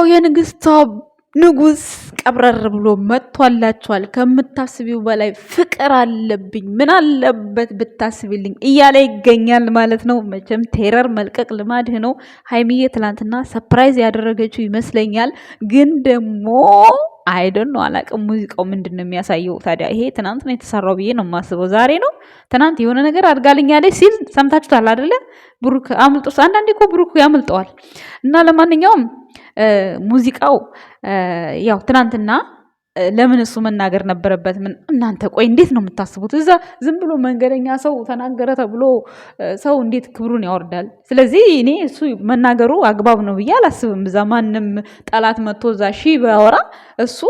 ሙዚቃው የንግስቷ ንጉስ ቀብረር ብሎ መጥቷላችኋል። ከምታስቢው በላይ ፍቅር አለብኝ ምን አለበት ብታስቢልኝ እያለ ይገኛል ማለት ነው። መቼም ቴረር መልቀቅ ልማድህ ነው። ሀይሚዬ ትላንትና ሰፕራይዝ ያደረገችው ይመስለኛል። ግን ደግሞ አይደን ነው አላቅም። ሙዚቃው ምንድን ነው የሚያሳየው ታዲያ? ይሄ ትናንት ነው የተሰራው ብዬ ነው የማስበው። ዛሬ ነው ትናንት የሆነ ነገር አድጋልኛለች ሲል ሰምታችሁታል አይደለ? ብሩክ አምልጦስ አንዳንዴ እኮ ብሩክ ያምልጠዋል። እና ለማንኛውም ሙዚቃው ያው ትናንትና ለምን እሱ መናገር ነበረበት? ምን እናንተ ቆይ እንዴት ነው የምታስቡት? እዛ ዝም ብሎ መንገደኛ ሰው ተናገረ ተብሎ ሰው እንዴት ክብሩን ያወርዳል? ስለዚህ እኔ እሱ መናገሩ አግባብ ነው ብዬ አላስብም። እዛ ማንም ጠላት መጥቶ እዛ ሺ ቢያወራ እሱ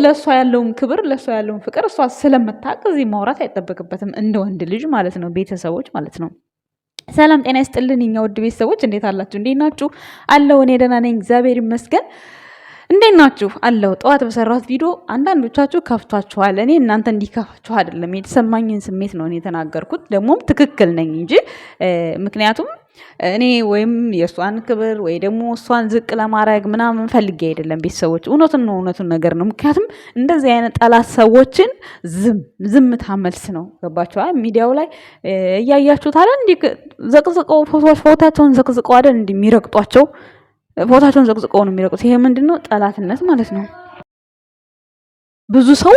ለእሷ ያለውን ክብር ለእሷ ያለውን ፍቅር እሷ ስለምታውቅ እዚህ ማውራት አይጠበቅበትም። እንደ ወንድ ልጅ ማለት ነው፣ ቤተሰቦች ማለት ነው። ሰላም ጤና ይስጥልን የኛ ውድ ቤተሰቦች፣ እንዴት አላችሁ? እንዴት ናችሁ? አለው እኔ ደህና ነኝ፣ እግዚአብሔር ይመስገን። እንዴት ናችሁ? አለው። ጠዋት በሰራሁት ቪዲዮ አንዳንዶቻችሁ ከፍቷችኋል። እኔ እናንተ እንዲከፋችሁ አይደለም፣ የተሰማኝን ስሜት ነው እኔ የተናገርኩት። ደግሞም ትክክል ነኝ እንጂ ምክንያቱም እኔ ወይም የእሷን ክብር ወይ ደግሞ እሷን ዝቅ ለማድረግ ምናምን ፈልጌ አይደለም። ቤተሰቦች እውነቱን ነገር ነው። ምክንያቱም እንደዚህ አይነት ጠላት ሰዎችን ዝምታ መልስ ነው። ገባችኋል? ሚዲያው ላይ እያያችሁት አይደል? እንዲህ ዘቅዝቀው ፎቶቸውን ዘቅዝቀው አይደል እንዲህ የሚረግጧቸው፣ ፎቶቸውን ዘቅዝቀው ነው የሚረግጡት። ይሄ ምንድነው? ጠላትነት ማለት ነው። ብዙ ሰው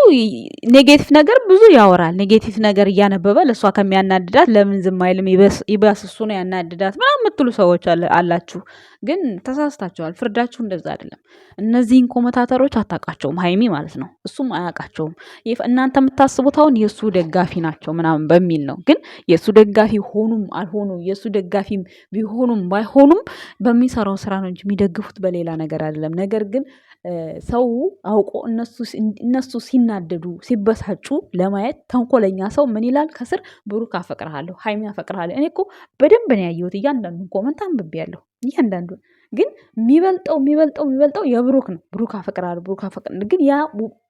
ኔጌቲቭ ነገር ብዙ ያወራል። ኔጌቲቭ ነገር እያነበበ ለእሷ ከሚያናድዳት ለምን ዝም አይልም? ይባስ እሱ ነው ያናድዳት ምናምን የምትሉ ሰዎች አላችሁ። ግን ተሳስታችኋል። ፍርዳችሁ እንደዛ አይደለም። እነዚህን ኮመታተሮች አታውቃቸውም፣ ሀይሚ ማለት ነው። እሱም አያውቃቸውም። እናንተ የምታስቡት አሁን የእሱ ደጋፊ ናቸው ምናምን በሚል ነው። ግን የእሱ ደጋፊ ሆኑም አልሆኑ የእሱ ደጋፊ ቢሆኑም ባይሆኑም በሚሰራው ስራ ነው እንጂ የሚደግፉት በሌላ ነገር አይደለም። ነገር ግን ሰው አውቆ እነሱ ሲናደዱ ሲበሳጩ ለማየት ተንኮለኛ ሰው ምን ይላል? ከስር ብሩክ አፈቅርሃለሁ፣ ሀይሚ አፈቅርሃለሁ። እኔ እኮ በደንብ ነው ያየሁት። እያንዳንዱን ኮመንት አንብቤያለሁ። እያንዳንዱን ግን የሚበልጠው የብሩክ ነው። ብሩክ አፈቅርሃለሁ፣ ብሩክ አፈቅርሃለሁ። ግን ያ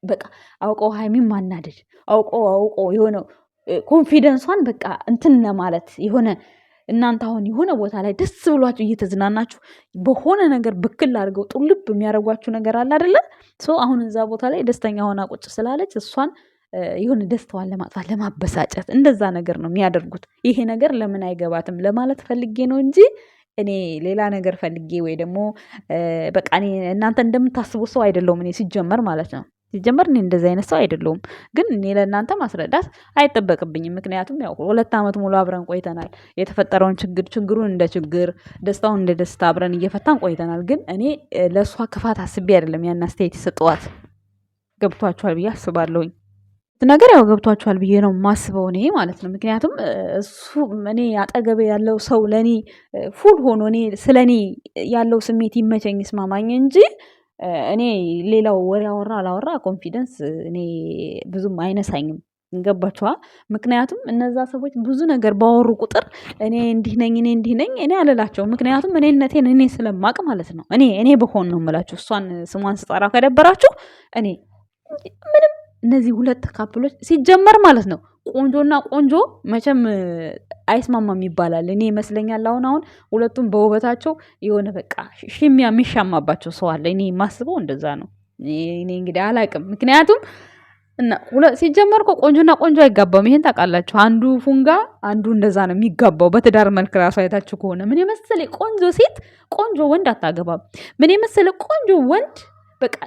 በቃ አውቀው ሀይሚን ማናደድ አውቀው የሆነ ኮንፊደንሷን በቃ እንትን ለማለት የሆነ እናንተ አሁን የሆነ ቦታ ላይ ደስ ብሏችሁ እየተዝናናችሁ በሆነ ነገር ብክል አድርገው ጡልብ የሚያደርጓችሁ ነገር አለ አይደለ? አሁን እዛ ቦታ ላይ ደስተኛ ሆና ቁጭ ስላለች እሷን የሆነ ደስታዋን ለማጥፋት ለማበሳጨት እንደዛ ነገር ነው የሚያደርጉት። ይሄ ነገር ለምን አይገባትም ለማለት ፈልጌ ነው እንጂ እኔ ሌላ ነገር ፈልጌ ወይ ደግሞ በቃ እኔ እናንተ እንደምታስቡት ሰው አይደለሁም። እኔ ሲጀመር ማለት ነው ሲጀመር እኔ እንደዚህ አይነት ሰው አይደለሁም። ግን እኔ ለእናንተ ማስረዳት አይጠበቅብኝም። ምክንያቱም ያው 2 ዓመት ሙሉ አብረን ቆይተናል። የተፈጠረውን ችግሩን እንደ ችግር፣ ደስታውን እንደ ደስታ አብረን እየፈታን ቆይተናል። ግን እኔ ለእሷ ክፋት አስቤ አይደለም ያን አስተያየት የሰጠኋት። ገብቷችኋል ብዬ አስባለሁኝ። ነገር ያው ገብቷችኋል ብዬ ነው የማስበው እኔ ማለት ነው። ምክንያቱም እሱ እኔ አጠገቤ ያለው ሰው ለእኔ ፉል ሆኖ እኔ ስለ እኔ ያለው ስሜት ይመቸኝ ይስማማኝ እንጂ እኔ ሌላው ወሬ አወራ አላወራ ኮንፊደንስ እኔ ብዙም አይነሳኝም። ገባችኋ? ምክንያቱም እነዛ ሰዎች ብዙ ነገር ባወሩ ቁጥር እኔ እንዲህ ነኝ እኔ አልላቸውም። ምክንያቱም እኔነቴን እኔ ስለማቅ ማለት ነው። እኔ በሆን ነው የምላችሁ። እሷን ስሟን ስጠራ ከደበራችሁ እኔ ምንም እነዚህ 2 ካፕሎች ሲጀመር ማለት ነው ቆንጆና ቆንጆ መቼም አይስማማም ይባላል። እኔ ይመስለኛል አሁን ሁለቱም በውበታቸው የሆነ በቃ ሽሚያ የሚሻማባቸው ሰው አለ። እኔ የማስበው እንደዛ ነው። እኔ እንግዲህ አላቅም። ምክንያቱም እና ሲጀመር እኮ ቆንጆና ቆንጆ አይጋባም። ይሄን ታውቃላችሁ። አንዱ ፉንጋ አንዱ እንደዛ ነው የሚጋባው። በትዳር መልክ ራሱ አይታችሁ ከሆነ ምን የመሰለ ቆንጆ ሴት ቆንጆ ወንድ አታገባም። ምን የመሰለ ቆንጆ ወንድ በቃ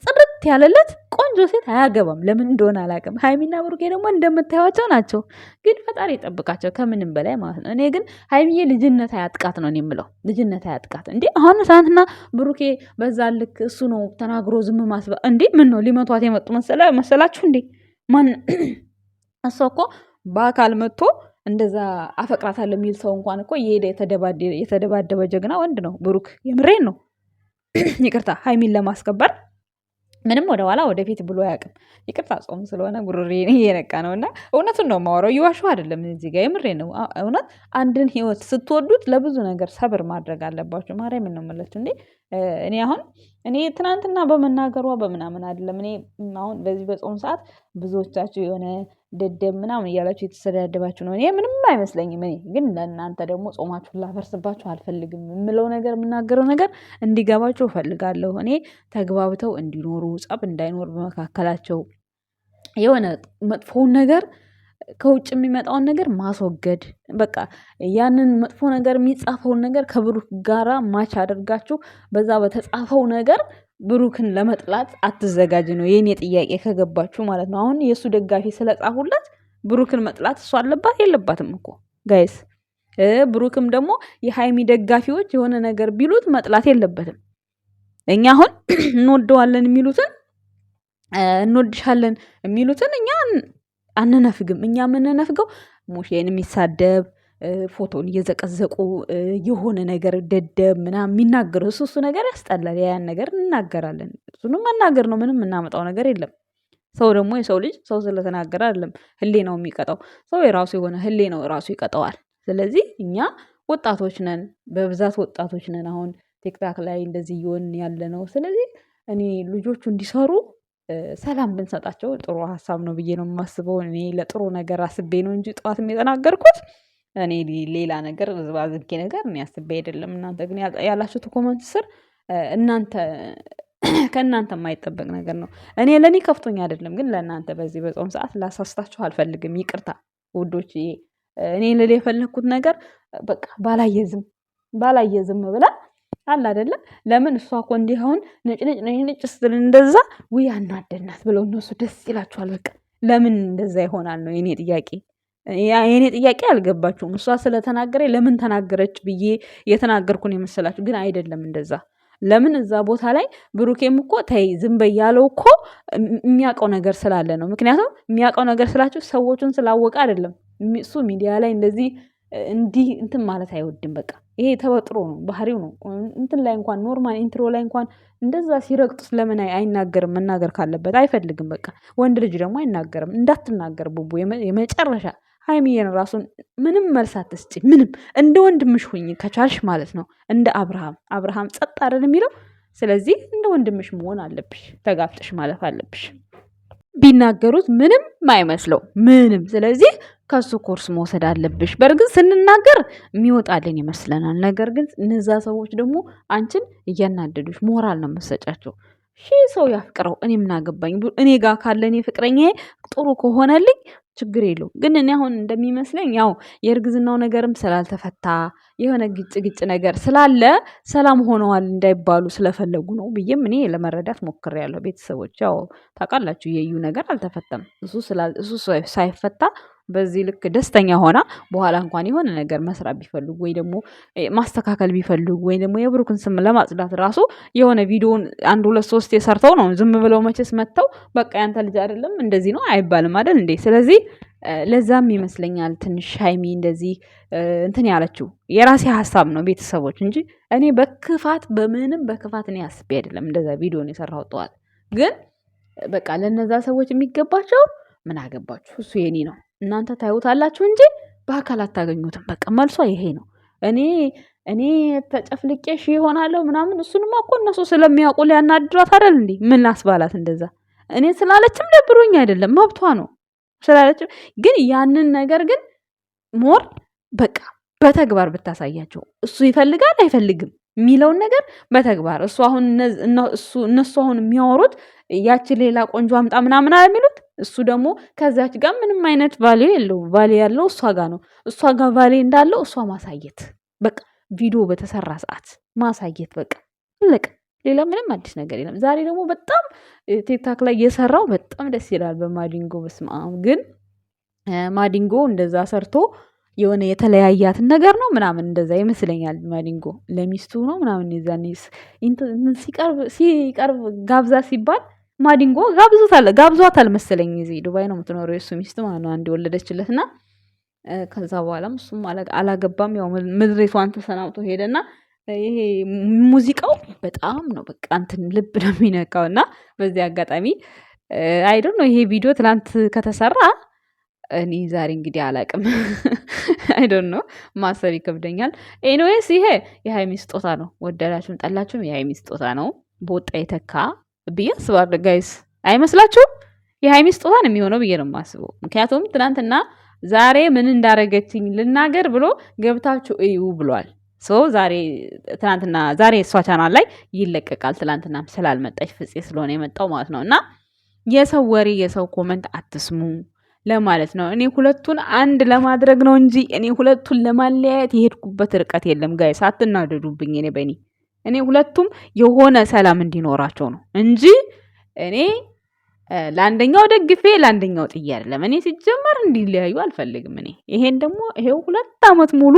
ጽድት ያለለት ቆንጆ ሴት አያገባም። ለምን እንደሆነ አላውቅም። ሀይሚና ብሩኬ ደግሞ እንደምታዩዋቸው ናቸው። ግን ፈጣሪ ይጠብቃቸው ከምንም በላይ ማለት ነው። እኔ ግን ሀይሚዬ ልጅነት አያጥቃት ነው የምለው። ልጅነት አያጥቃት እንዴ! አሁን ትናንትና ብሩኬ በዛ ልክ እሱ ነው ተናግሮ ዝም ማስባ እንዴ! ምን ነው ሊመቷት የመጡ መሰላችሁ እንዴ? ማን እሷ እኮ በአካል መጥቶ እንደዛ አፈቅራታለሁ የሚል ሰው እንኳን እኮ የሄደ የተደባደበ ጀግና ወንድ ነው ብሩክ። የምሬን ነው። ይቅርታ ሀይሚን ለማስከበር ምንም ወደ ኋላ ወደፊት ብሎ አያውቅም። ይቅርታ ጾም ስለሆነ ጉሮሬ እየነቃ ነው እና እውነቱን ነው የማወራው። እየዋሸሁ አይደለም እዚህ ጋር የምሬ ነው። እውነት አንድን ህይወት ስትወዱት ለብዙ ነገር ሰብር ማድረግ አለባቸው። ማርያምን ነው የምልህ እንዴ። እኔ ትናንትና በመናገሯ በምናምን አይደለም። እኔ አሁን በዚህ በጾም ሰዓት ብዙዎቻችሁ የሆነ ደደብ ምናምን እያላችሁ የተሰዳደባችሁ ነው። እኔ ምንም አይመስለኝም። እኔ ግን ለእናንተ ደግሞ ጾማችሁን ላፈርስባችሁ አልፈልግም። የምለው ነገር የምናገረው ነገር እንዲገባቸው እፈልጋለሁ። እኔ ተግባብተው እንዲኖሩ ጸብ እንዳይኖር በመካከላቸው የሆነ መጥፎውን ነገር ከውጭ የሚመጣውን ነገር ማስወገድ በቃ ያንን መጥፎ ነገር የሚጻፈውን ነገር ከብሩክ ጋራ ማች አድርጋችሁ በዛ በተጻፈው ነገር ብሩክን ለመጥላት አትዘጋጅ ነው የኔ ጥያቄ፣ ከገባችሁ ማለት ነው። አሁን የእሱ ደጋፊ ስለጻፉለት ብሩክን መጥላት እሱ አለባት የለባትም እኮ ጋይስ። ብሩክም ደግሞ የሃይሚ ደጋፊዎች የሆነ ነገር ቢሉት መጥላት የለበትም። እኛ አሁን እንወደዋለን የሚሉትን እንወድሻለን የሚሉትን እኛ አንነፍግም። እኛ የምንነፍገው ሙሼን የሚሳደብ ፎቶን እየዘቀዘቁ የሆነ ነገር ደደብ ምናምን የሚናገሩ እሱ ነገር ያስጠላል። ያን ነገር እንናገራለን። እሱንም መናገር ነው። ምንም የምናመጣው ነገር የለም። ሰው ደግሞ የሰው ልጅ ሰው ስለተናገረ አይደለም ህሊናው የሚቀጣው። ሰው የራሱ የሆነ ህሊናው ራሱ ይቀጣዋል። ስለዚህ እኛ ወጣቶች ነን፣ በብዛት ወጣቶች ነን። አሁን ቲክታክ ላይ እንደዚህ እየሆን ያለ ነው። ስለዚህ እኔ ልጆቹ እንዲሰሩ ሰላም ብንሰጣቸው ጥሩ ሀሳብ ነው ብዬ ነው የማስበው። እኔ ለጥሩ ነገር አስቤ ነው እንጂ ጠዋት የተናገርኩት እኔ ሌላ ነገር ዝባዝጌ ነገር እኔ አስቤ አይደለም። እናንተ ግን ያላችሁት ኮመንት ስር እናንተ ከእናንተ የማይጠበቅ ነገር ነው። እኔ ለእኔ ከፍቶኝ አይደለም፣ ግን ለእናንተ በዚህ በጾም ሰዓት ላሳስታችሁ አልፈልግም። ይቅርታ ውዶች። እኔ ልል የፈለግኩት ነገር በቃ ባላየዝም ብላ አለ አይደለ? ለምን እሷ እኮ እንዲህ አሁን ነጭ ስትል እንደዛ ውይ አናደናት ብለው እነሱ ደስ ይላችኋል። በቃ ለምን እንደዛ ይሆናል ነው የኔ ጥያቄ። የኔ ጥያቄ አልገባችሁም? እሷ ስለተናገረ ለምን ተናገረች ብዬ የተናገርኩን የመሰላችሁ፣ ግን አይደለም እንደዛ። ለምን እዛ ቦታ ላይ ብሩኬም እኮ ተይ ዝም በይ ያለው እኮ የሚያውቀው ነገር ስላለ ነው። ምክንያቱም የሚያውቀው ነገር ስላችሁ ሰዎቹን ስላወቀ አይደለም። እሱ ሚዲያ ላይ እንደዚህ እንዲህ እንትን ማለት አይወድም። በቃ ይሄ ተፈጥሮ ነው፣ ባህሪው ነው። እንትን ላይ እንኳን ኖርማል ኢንትሮ ላይ እንኳን እንደዛ ሲረግጡት ለምን አይናገርም? መናገር ካለበት አይፈልግም። በቃ ወንድ ልጅ ደግሞ አይናገርም። እንዳትናገር ቡቡ፣ የመጨረሻ ሀይሚዬን ራሱን ምንም መልስ አትስጪ። ምንም እንደ ወንድምሽ ሁኝ ከቻልሽ ማለት ነው። እንደ አብርሃም ጸጥ አይደል የሚለው። ስለዚህ እንደ ወንድምሽ መሆን አለብሽ። ተጋፍጠሽ ማለፍ አለብሽ። ቢናገሩት ምንም አይመስለው ምንም። ስለዚህ ከሱ ኮርስ መውሰድ አለብሽ። በእርግጥ ስንናገር የሚወጣልን ይመስለናል። ነገር ግን እነዛ ሰዎች ደግሞ አንቺን እያናደዱሽ ሞራል ነው የምትሰጫቸው። ሰው ያፍቅረው፣ እኔ ምን አገባኝ። እኔ ጋር ካለ እኔ ፍቅረኛ ጥሩ ከሆነልኝ ችግር የለውም። ግን እኔ አሁን እንደሚመስለኝ ያው የእርግዝናው ነገርም ስላልተፈታ የሆነ ግጭ ነገር ስላለ ሰላም ሆነዋል እንዳይባሉ ስለፈለጉ ነው ብዬም እኔ ለመረዳት ሞክሬያለሁ። ቤተሰቦች ያው ታውቃላችሁ የዩ ነገር አልተፈታም። እሱ ሳይፈታ በዚህ ልክ ደስተኛ ሆና በኋላ እንኳን የሆነ ነገር መስራት ቢፈልጉ ወይ ደግሞ ማስተካከል ቢፈልጉ ወይ ደግሞ የብሩክን ስም ለማጽዳት ራሱ የሆነ ቪዲዮን 1 2 3 የሰርተው ነው። ዝም ብለው መቼስ መጥተው በቃ ያንተ ልጅ አይደለም እንደዚህ ነው አይባልም አይደል እንዴ? ስለዚህ ለዛም ይመስለኛል ትንሽ ሀይሚ እንደዚህ እንትን ያለችው። የራሴ ሀሳብ ነው ቤተሰቦች እንጂ እኔ በምንም በክፋት እኔ አስቤ አይደለም እንደዛ ቪዲዮን የሰራሁት። ጠዋት ግን በቃ ለነዛ ሰዎች የሚገባቸው ምን አገባችሁ? እሱ የኔ ነው። እናንተ ታዩታላችሁ እንጂ በአካል አታገኙትም። በቃ መልሷ ይሄ ነው። እኔ ተጨፍልቄ ይሆናለሁ ምናምን። እሱንማ እኮ እነሱ ስለሚያውቁ ሊያናድሯት አይደል እንዴ? ምን ላስባላት እንደዛ። እኔ ስላለችም ደብሮኝ አይደለም፣ መብቷ ነው ስላለችም። ግን ያንን ነገር ግን ሞር በቃ በተግባር ብታሳያቸው እሱ ይፈልጋል አይፈልግም የሚለውን ነገር በተግባር እነሱ አሁን የሚያወሩት ያቺ ሌላ ቆንጆ አምጣ ምናምን የሚሉት እሱ ደግሞ ከዛች ጋር ምንም አይነት ቫሌ የለው። ቫሌ ያለው እሷ ጋር ነው። እሷ ጋር ቫሌ እንዳለው እሷ ማሳየት በቃ ቪዲዮ በተሰራ ሰዓት ማሳየት በቃ ልቅ። ሌላ ምንም አዲስ ነገር የለም። ዛሬ ደግሞ በጣም ቲክታክ ላይ የሰራው በጣም ደስ ይላል በማዲንጎ በስመ አብ። ግን ማዲንጎ እንደዛ ሰርቶ የሆነ የተለያያትን ነገር ነው ምናምን እንደዛ ይመስለኛል። ማዲንጎ ለሚስቱ ነው ምናምን የዛኔ ሲቀርብ ጋብዛ ሲባል ማዲንጎ ጋብዟታል መሰለኝ። እዚህ ዱባይ ነው የምትኖረው የእሱ ሚስት ማለት ነው፣ አንድ የወለደችለት እና ከዛ በኋላም እሱም አላገባም። ያው ምድሪቷን ተሰናብቶ ሄደና ይሄ ሙዚቃው በጣም ነው በቃ እንትን ልብ ነው የሚነካው። እና በዚህ አጋጣሚ አይዶን ነው ይሄ ቪዲዮ ትላንት ከተሰራ እኔ ዛሬ እንግዲህ አላቅም አይዶን ነው ማሰብ ይከብደኛል። ኤኒዌይስ ይሄ የሃይሚ ስጦታ ነው። ወደዳችሁም ጠላችሁም የሃይሚ ስጦታ ነው። በወጣ የተካ ብዬ አስባለሁ ጋይስ፣ አይመስላችሁም? የሃይሚ ስጦታ ነው የሚሆነው ብዬ ነው የማስበው። ምክንያቱም ትናንትና ዛሬ ምን እንዳረገችኝ ልናገር ብሎ ገብታችሁ እዩ ብሏል። ዛሬ እሷ ቻናል ላይ ይለቀቃል። ትናንትናም ስላልመጣች ፍፄ ስለሆነ የመጣው ማለት ነው። እና የሰው ወሬ የሰው ኮመንት አትስሙ ለማለት ነው። እኔ ሁለቱን አንድ ለማድረግ ነው እንጂ እኔ ሁለቱን ለማለያየት የሄድኩበት ርቀት የለም። ጋይስ አትናደዱብኝ። እኔ ሁለቱም የሆነ ሰላም እንዲኖራቸው ነው እንጂ እኔ ለአንደኛው ደግፌ ለአንደኛው ጥዬ አይደለም። እኔ ሲጀመር እንዲለያዩ አልፈልግም። ይሄን ደግሞ ይሄው 2 ዓመት ሙሉ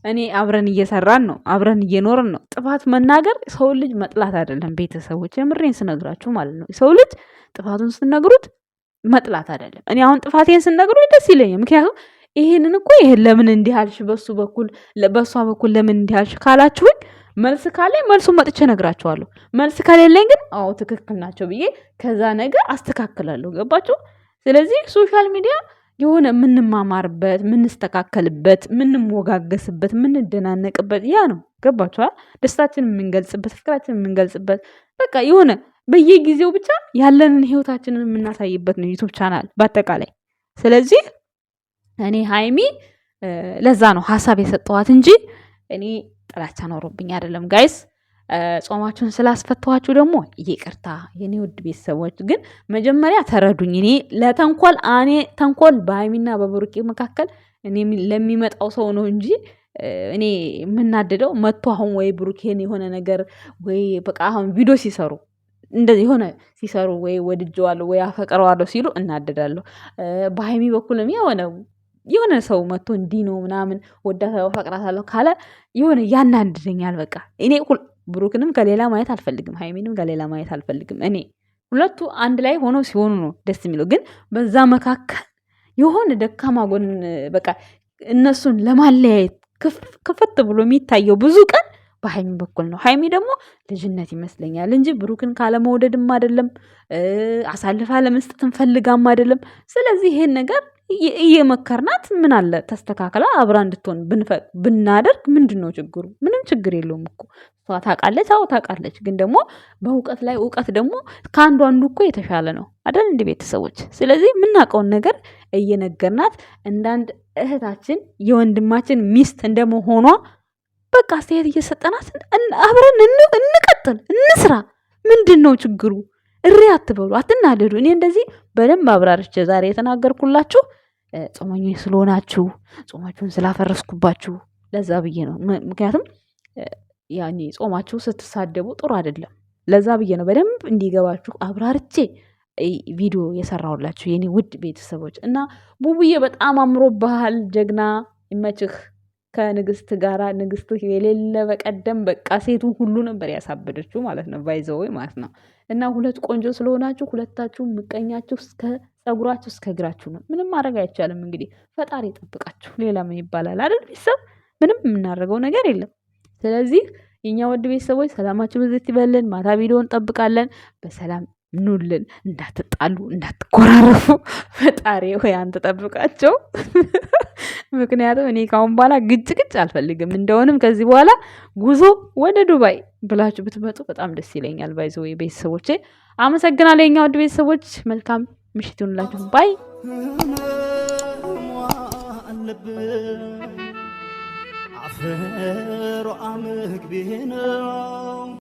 እኔ አብረን እየሰራን ነው፣ አብረን እየኖርን ነው። ጥፋት መናገር ሰው ልጅ መጥላት አይደለም። ቤተሰቦች የምሬን ስነግራችሁ ማለት ነው። ሰው ልጅ ጥፋቱን ስትነግሩት መጥላት አይደለም። እኔ አሁን ጥፋቴን ስነግሩኝ ደስ ይለኛል። ምክንያቱም ይሄንን እኮ ይሄን ለምን እንዲህ አልሽ፣ በሷ በኩል ለምን እንዲህ አልሽ ካላችሁኝ መልስ ካለኝ መልሱን መጥቼ እነግራቸዋለሁ። መልስ ከሌለኝ ግን አዎ ትክክል ናቸው ብዬ ከዛ ነገር አስተካክላለሁ። ገባችሁ? ስለዚህ ሶሻል ሚዲያ የሆነ የምንማማርበት፣ የምንስተካከልበት፣ የምንሞጋገስበት፣ የምንደናነቅበት ያ ነው። ገባችኋል? ደስታችንን የምንገልጽበት፣ ፍቅራችንን የምንገልጽበት በቃ የሆነ በየጊዜው ብቻ ያለንን ህይወታችንን የምናሳይበት ነው ዩቱብ ቻናል በአጠቃላይ። ስለዚህ እኔ ሃይሚ ለዛ ነው ሀሳብ የሰጠኋት እንጂ እኔ ጥላቻ ኖሮብኝ አይደለም። ጋይስ ጾማችሁን ስላስፈተዋችሁ ደግሞ ይቅርታ የኔ ውድ ቤተሰቦች። ግን መጀመሪያ ተረዱኝ። እኔ ተንኮል በሃይሚና በብሩኬ መካከል እኔ ለሚመጣው ሰው ነው እንጂ እኔ የምናደደው መጥቶ አሁን ወይ ብሩኬን የሆነ ነገር ወይ በቃ አሁን ቪዲዮ ሲሰሩ እንደዚህ የሆነ ሲሰሩ ወይ ወድጀዋለሁ ወይ አፈቅረዋለሁ ሲሉ እናደዳለሁ። በሃይሚ በኩልም የሆነ ሰው መጥቶ እንዲህ ነው ምናምን ወዳታለሁ አፈቅራታለሁ ካለ የሆነ ያናድደኛል። በቃ እኔ ብሩክንም ከሌላ ማየት አልፈልግም፣ ሃይሚንም ከሌላ ማየት አልፈልግም። እኔ ሁለቱ አንድ ላይ ሆኖ ሲሆኑ ነው ደስ የሚለው። ግን በዛ መካከል የሆነ ደካማ ጎን በቃ እነሱን ለማለያየት ክፍት ብሎ የሚታየው ብዙ ቀን በሃይሚ በኩል ነው። ሃይሚ ደግሞ ልጅነት ይመስለኛል እንጂ ብሩክን ካለመውደድም አይደለም፣ አሳልፋ ለመስጠትም ፈልጋም አይደለም። ስለዚህ ይሄን ነገር እየመከርናት ምን አለ ተስተካክላ አብራ እንድትሆን ብናደርግ ምንድን ነው ችግሩ? ምንም ችግር የለውም እኮ እሷ ታውቃለች። አዎ ታውቃለች። ግን ደግሞ በእውቀት ላይ እውቀት ደግሞ ከአንዱ አንዱ እኮ የተሻለ ነው አይደል? እንደ ቤተሰቦች። ስለዚህ የምናውቀውን ነገር እየነገርናት እንዳንድ እህታችን የወንድማችን ሚስት እንደመሆኗ በቃ አስተያየት እየሰጠናት አብረን እንቀጥል፣ እንስራ። ምንድን ነው ችግሩ? እሪ አትበሉ፣ አትናደዱ። እኔ እንደዚህ በደንብ አብራርቼ ዛሬ የተናገርኩላችሁ ጾመኞች ስለሆናችሁ ጾማችሁን ስላፈረስኩባችሁ ለዛ ብዬ ነው። ምክንያቱም ያኔ ጾማችሁ ስትሳደቡ ጥሩ አይደለም። ለዛ ብዬ ነው በደንብ እንዲገባችሁ አብራርቼ ቪዲዮ የሰራሁላችሁ የኔ ውድ ቤተሰቦች። እና ቡቡዬ በጣም አምሮብሃል፣ ጀግና፣ ይመችህ። ከንግስት ጋራ ንግስት የሌለ በቀደም በቃ ሴቱ ሁሉ ነበር ያሳበደችው ማለት ነው፣ ባይዘወይ ማለት ነው። እና ሁለት ቆንጆ ስለሆናችሁ ሁለታችሁ ምቀኛችሁ እስከ ጸጉራችሁ እስከ እግራችሁ ነው። ምንም ማድረግ አይቻልም። እንግዲህ ፈጣሪ ይጠብቃችሁ። ሌላ ምን ይባላል አይደል? ቤተሰብ ምንም የምናደርገው ነገር የለም። ስለዚህ የኛ ውድ ቤተሰቦች ሰላማችሁ ብዝት ይበልን። ማታ ቪዲዮ እንጠብቃለን። በሰላም ኑልን። እንዳትጣሉ፣ እንዳትኮራረፉ። ፈጣሪ ሆይ አንተ ጠብቃቸው። ምክንያቱም እኔ ካሁን በኋላ ግጭ አልፈልግም። እንደሆንም ከዚህ በኋላ ጉዞ ወደ ዱባይ ብላችሁ ብትመጡ በጣም ደስ ይለኛል። ባይዘ ወይ ቤተሰቦቼ አመሰግናለሁ። የኛ ውድ ቤተሰቦች መልካም ምሽት ይሁንላችሁ። ባይ አፈሮ አመግቤ ነው